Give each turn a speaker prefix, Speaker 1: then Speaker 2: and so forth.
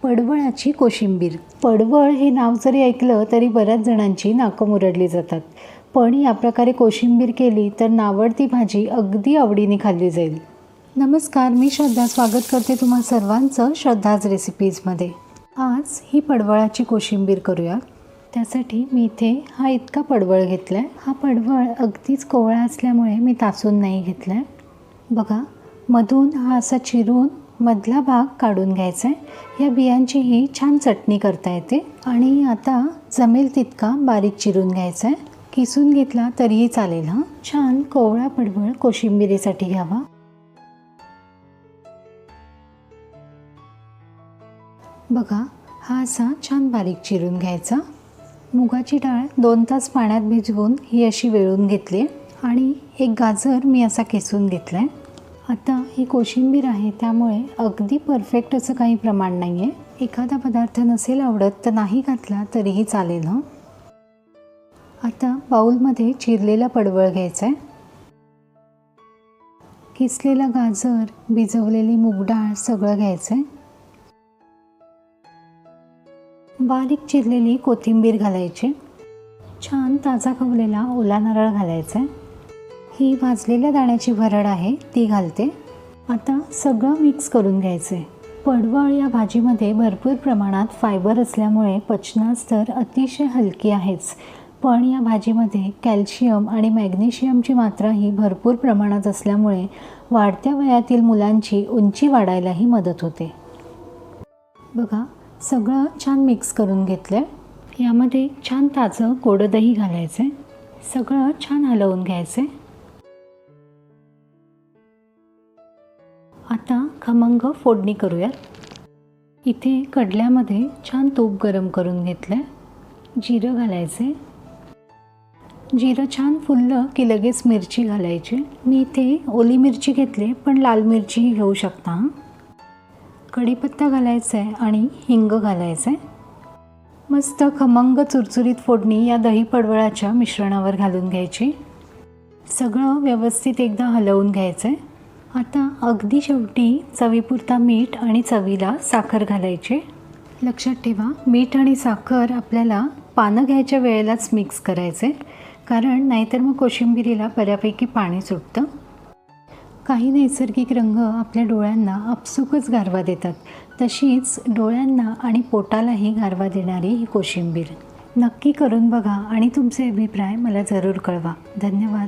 Speaker 1: पडवळाची कोशिंबीर. पडवळ हे नाव जरी ऐकलं तरी बऱ्याच जणांची नाकं मुरडली जातात, पण या प्रकारे कोशिंबीर केली तर नावडती भाजी अगदी आवडीने खाल्ली जाईल. नमस्कार, मी श्रद्धा स्वागत करते तुम्हा सर्वांचं श्रद्धाज रेसिपीजमध्ये. आज ही पडवळाची कोशिंबीर करूया. त्यासाठी मी इथे हा इतका पडवळ घेतला आहे. हा पडवळ अगदीच कोवळा असल्यामुळे मी तासून नाही घेतला आहे. बघा, मधून हा असा चिरून मधला भाग काढून घ्यायचा आहे. या बियांची ही छान चटणी करता येते. आणि आता जमेल तितका बारीक चिरून घ्यायचा आहे. किसून घेतला तरीही चालेल. छान कोवळा पडवळ कोशिंबिरीसाठी घ्यावा. बघा, हा असा छान बारीक चिरून घ्यायचा. मुगाची डाळ 2 तास पाण्यात भिजवून ही अशी वेळून घेतली आणि एक गाजर मी असा किसून घेतला आहे. आता ही कोशिंबीर आहे त्यामुळे अगदी परफेक्ट असं काही प्रमाण नाही आहे. एखादा पदार्थ नसेल आवडत तर नाही घातला तरीही चालेल. आता बाउलमध्ये चिरलेला पडवळ घ्यायचा आहे. किसलेला गाजर, भिजवलेली मूग डाळ सगळं घ्यायचं आहे. बारीक चिरलेली कोथिंबीर घालायची. छान ताजा खवलेला ओला नारळ घालायचा आहे. ही भाजलेल्या दाण्याची भरड आहे ती घालते. आता सगळं मिक्स करून घ्यायचं आहे. पडवळ या भाजीमध्ये भरपूर प्रमाणात फायबर असल्यामुळे पचनास तर अतिशय हलकी आहेच, पण या भाजीमध्ये कॅल्शियम आणि मॅग्नेशियमची मात्रा ही भरपूर प्रमाणात असल्यामुळे वाढत्या वयातील मुलांची उंची वाढायलाही मदत होते. बघा, सगळं छान मिक्स करून घेतलं आहे. यामध्ये छान ताजं गोडं दही घालायचं आहे. सगळं छान हलवून घ्यायचं आहे. आता खमंग फोडणी करूयात. इथे कडल्यामध्ये छान तूप गरम करून घेतलं आहे. जिरं घालायचे. जिरं छान फुललं की लगेच मिरची घालायची. मी इथे ओली मिरची घेतली, पण लाल मिरचीही घेऊ शकता. कढीपत्ता घालायचा आहे आणि हिंग घालायचं आहे. मस्त खमंग चुरचुरीत फोडणी या दही पडवळाच्या मिश्रणावर घालून घ्यायची. सगळं व्यवस्थित एकदा हलवून घ्यायचं आहे. आता अगदी शेवटी चवीपुरता मीठ आणि चवीला साखर घालायचे. लक्षात ठेवा, मीठ आणि साखर आपल्याला पानं घ्यायच्या वेळेलाच मिक्स करायचे, कारण नाहीतर मग कोशिंबिरीला बऱ्यापैकी पाणी सुटतं. काही नैसर्गिक रंग आपल्या डोळ्यांना आपसुकच गारवा देतात, तशीच डोळ्यांना आणि पोटालाही गारवा देणारी ही कोशिंबीर. नक्की करून बघा आणि तुमचे अभिप्राय मला जरूर कळवा. धन्यवाद.